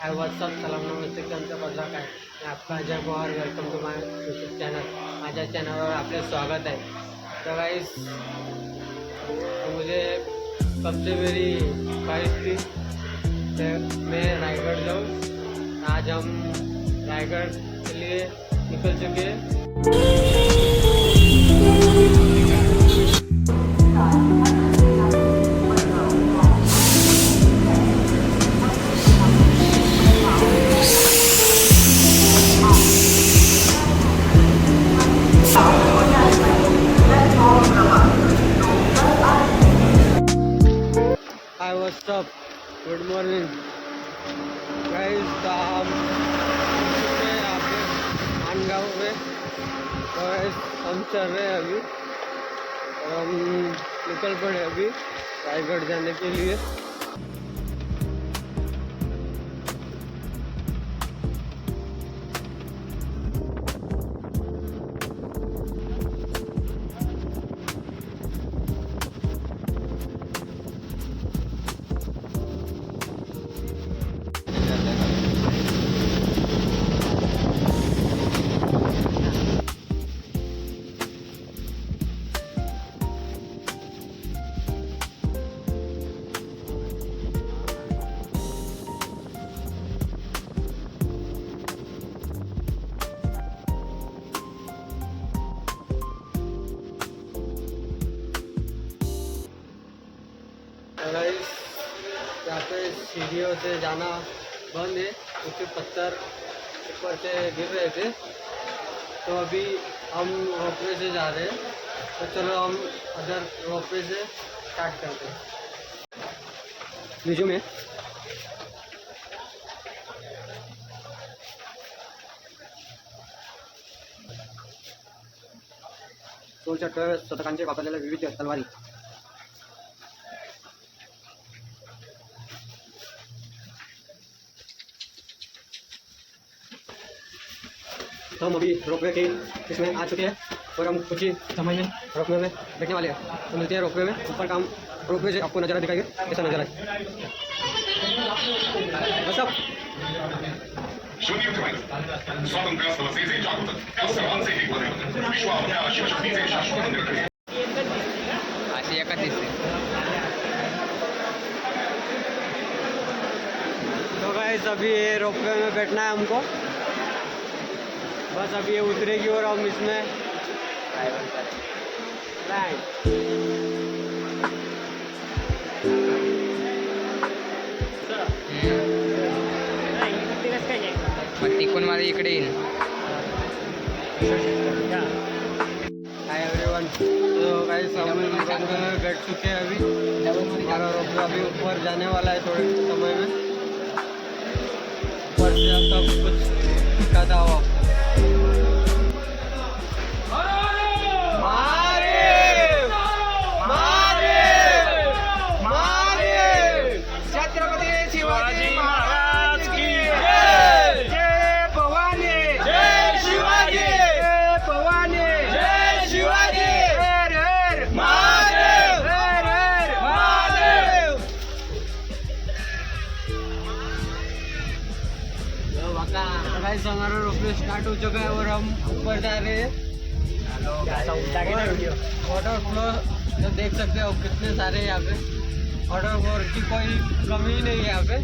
Hi what's up सलाम नमस्ते त्यांचा बदला काय मैं आपका Ajay Pawar welcome to my YouTube channel. माझ्या चॅनलवर आपले स्वागत है। तो गाइस मुझे सबसे मेरी ख्वाहिश थी कि मैं रायगढ़ जाऊँ। आज हम रायगढ़ के लिए निकल चुके हैं। Hi what's up good morning guys. तो हम यहाँ पे मानगांव में तो गाइस हम चल रहे हैं अभी और हम निकल पड़े अभी रायगढ़ जाने के लिए। यहाँ पे सीढ़ियों से जाना बंद है क्योंकि पत्थर ऊपर से गिर रहे थे। तो अभी हम रोपवे से जा रहे हैं, तो चलो हम अदर रोपवे से स्टार्ट करते हैं। नीचे में सोलचक्र शतकांचे वापरलेल्या विविध तलवारी। तो हम अभी रोपवे के इसमें आ चुके हैं और हम कुछ ही समय में रोपवे में बैठने वाले हैं। तो मिलते हैं रोपवे में। ऊपर का हम रोपवे से आपको नज़ारा दिखाएंगे कैसा नज़ारा है। बस अब स्वातंत्र्यासह सेजे जागृत त्या सर्वांचे हे वंदन विश्वामध्या शिवशक्तीचे शाश्वत निरखणे अशी एका दिसते। तो गाइस अभी ये रोपवे में बैठना है हमको। बस अभी ये उतरेगी और हम इसमें मग तिकून मला इकडे येईल। Hi everyone. तो गाइस हम रोपवे में बैठ चुके हैं अभी। हमारा रोपवे अभी ऊपर जाने वाला है थोड़े समय में। ऊपर से सब कुछ दिखाता हुआ गाइस हमारा रोपवे स्टार्ट हो चुका है और हम ऊपर जा रहे हैं। वाटर फ्लो जो देख सकते हो कितने सारे हैं यहाँ पे। वाटर फ्लो की कोई कमी ही नहीं है यहाँ पे।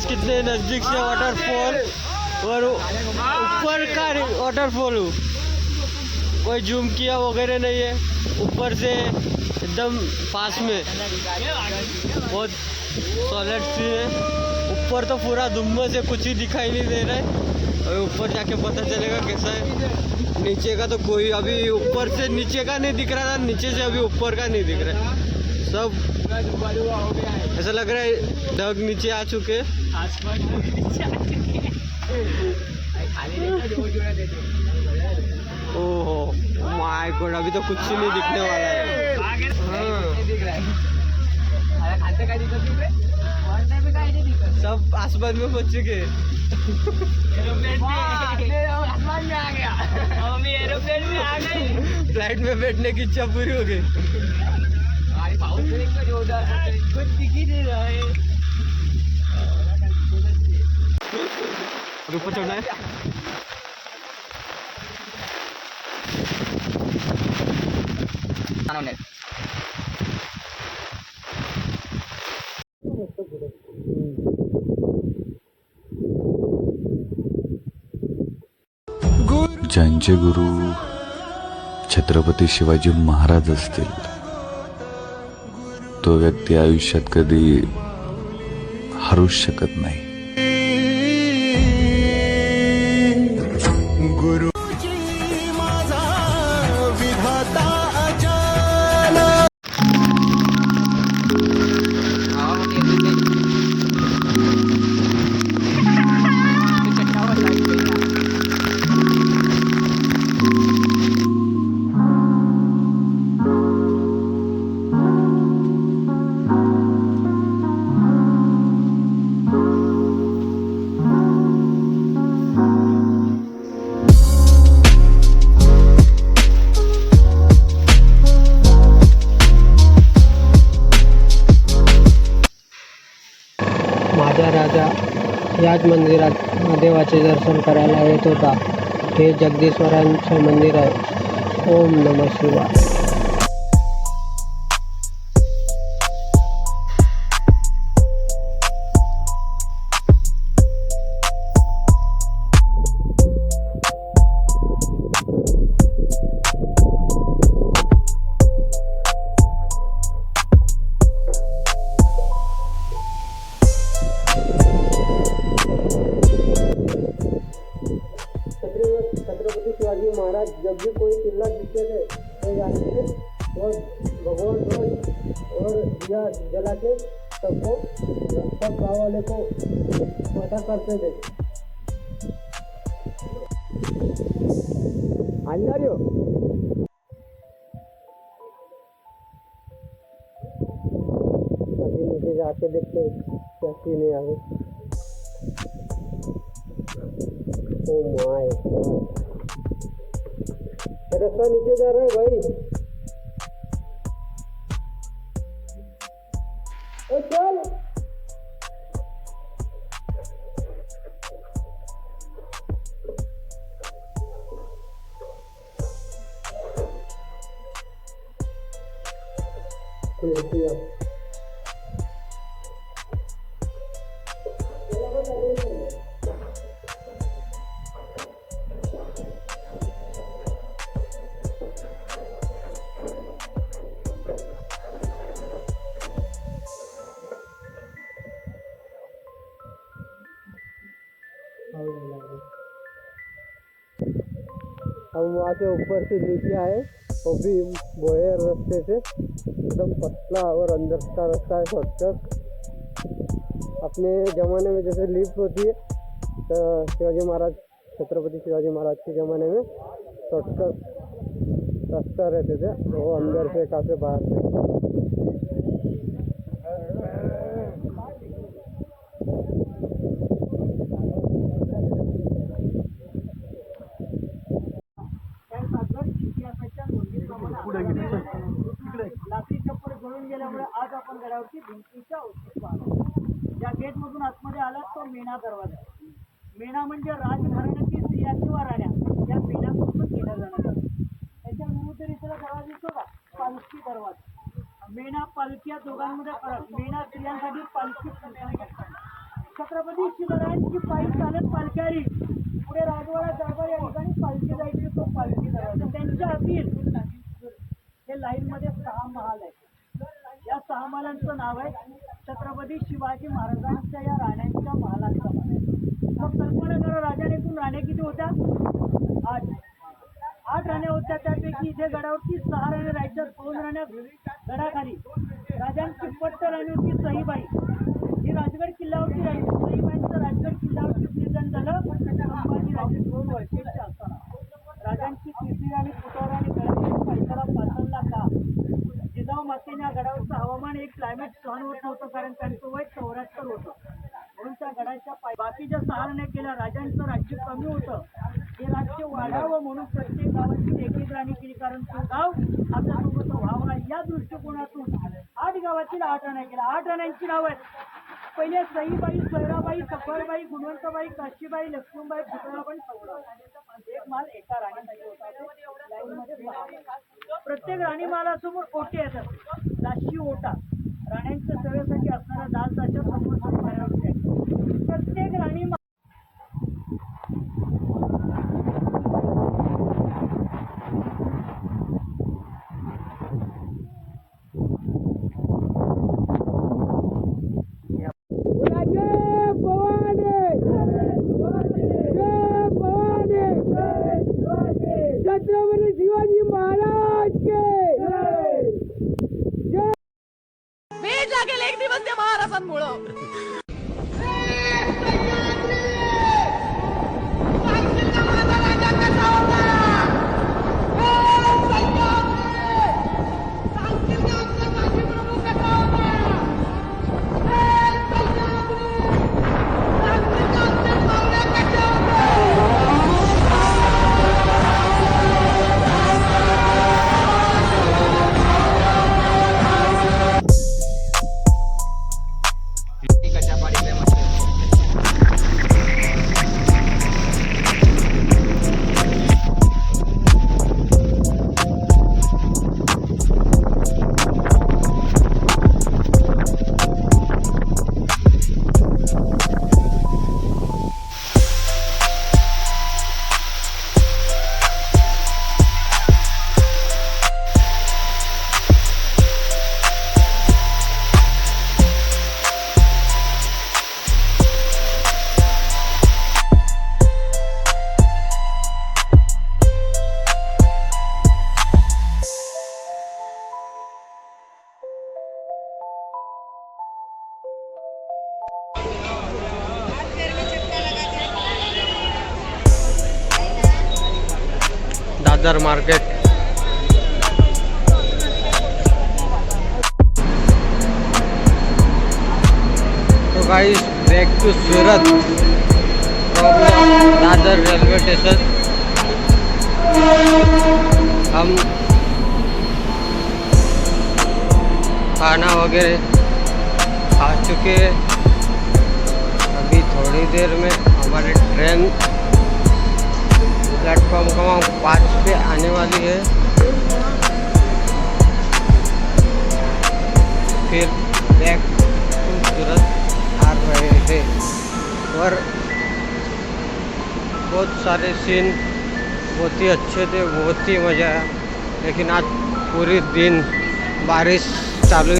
कितने नजदीक से वाटरफॉल और ऊपर का वाटरफॉल कोई जूम किया वगैरह नहीं है, ऊपर से एकदम पास में बहुत सॉलिड सी है। ऊपर तो पूरा धुम्मस है, कुछ ही दिखाई नहीं दे रहा है। अभी ऊपर जाके पता चलेगा कैसा है। नीचे का तो कोई अभी ऊपर से नीचे का नहीं दिख रहा था, नीचे से अभी ऊपर का नहीं दिख रहा है। सब ऐसा लग रहा है ढग नीचे आ चुके। ओहो माय गॉड, अभी तो कुछ ही नहीं दिखने वाला है। सब आसमान में पहुंच चुके। फ्लाइट में बैठने की इच्छा पूरी हो गई। कुछ दिख ही नहीं रहा है। ऊपर चढ़ना है। ज्यांचे गुरु छत्रपती शिवाजी महाराज असतील तो व्यक्ती आयुष्यात कधी हरूच शकत नाही। माझा राजा याच मंदिरात महादेवाचे दर्शन करायला येत होता। हे जगदीश्वरांचे मंदिर आहे। ओम नमः शिवाय। छत्रपति शिवाजी महाराज जब भी कोई किला जीतते थे तो यहाँ से और भगवान ध्वज और दिया जला के सबको सब गाँव वाले को पता करते थे। अंदर हो अभी नीचे जाके देखते क्या सीन है आगे। Oh my God. रास्ता नीचे जा रहा है भाई। ओ चल। हम वहाँ से ऊपर से नीचे आए, वो भी बोयर रास्ते से, एकदम पतला और अंदर का रास्ता है शॉर्टकट। अपने ज़माने में जैसे लिफ्ट होती है तो शिवाजी महाराज, छत्रपति शिवाजी महाराज के ज़माने में शॉर्टकट रास्ता रहते थे, तो वो अंदर से काफ़ी बाहर से। लाकडी छप्पर जळून गेल्यामुळे आज आपण गडावरती भिंतीच्या अस्तित्वात या गेट मधून आतमध्ये आलात तो मेणा दरवाजा। मेणा म्हणजे राजघराण्याची स्त्रिया किंवा राण्या या मेणापासून केला जाणार आहे। त्याच्या विरुद्ध दिशेला दरवाजा दिसतो का? पालखी दरवाजा। मेणा पालखी या दोघांमध्ये फरक। मेणा स्त्रियांसाठी, पालखी पुरुषांसाठी। छत्रपती शिवरायांची पायी चालत पालखी आली, पुढे राजवाडा दरबार या ठिकाणी पालखी जायची, तो पालखी दरवाजा. त्यांच्या आतील हे लाईन मध्ये 6 महाल आहेत. या 6 महालांचं नाव आहे छत्रपती शिवाजी महाराजांच्या या राण्यांच्या महालांचं नाव आहे. मग कल्पना करा, राजाने एकूण राण्या किती होत्या? 8 राण्या होत्या. त्यापैकी इथे गडावरती 6 राण्या राहायच्या, 2 राण्या गडाखाली. राजांची पट्ट राणी होती सईबाई, ही राजगड किल्ल्यावरती राहिली. सईबाईंचं राजगड किल्ल्यावरती निधन झालं संभाजी राजे 2 वर्षाचे असताना. राजांची तिसरी राणी पुतळा राणी गडावरती पैशाला पाचलला का? जिजाऊ मातेने या गडावरचं हवामान एक क्लायमेट सहन होत नव्हतं, कारण त्यांचं वय 74 होतं. म्हणून त्या गडाच्या बाकीच्या 6 राण्या केल्या. राजांचं राज्य कमी होतं, हे राज्य वाढावं म्हणून प्रत्येक गावाची एक राणी केली, कारण तो गाव आपल्यासोबत व्हावा या दृष्टिकोनातून 8 गावातील 8 राण्या केल्या. 8 राण्यांची नाव आहेत. पहिले सईबाई, सोयराबाई, सफरबाई, गुणवंतबाई, काशीबाई, लक्ष्मीबाई, पुतळाबाई, सवडाबाई. एक माल एका राणीसाठी होता. लाईनमध्ये 6 माल. प्रत्येक राणी मालासमोर ओटे येतात, दाशी ओटा. राण्यांच्या सेवेसाठी असणाऱ्या दासदाच्या समोर पायऱ्या. प्रत्येक राणी छत्रपती शिवाजी महाराज के वेळ लागेल एक दिवस त्या महाराजांमुळं. दादर मार्केट. तो guys, back to Surat from Dadar railway station. हम खाना वगैरह खा चुके हैं. अभी थोड़ी देर में हमारी ट्रेन प्लेटफॉर्म क्रमांक 5 पे आने वाली है. फिर बैक टू सूरत आ रहे हैं. और बहुत सारे सीन बहुत ही अच्छे थे, बहुत ही मज़ा आया. लेकिन आज पूरी दिन बारिश चालू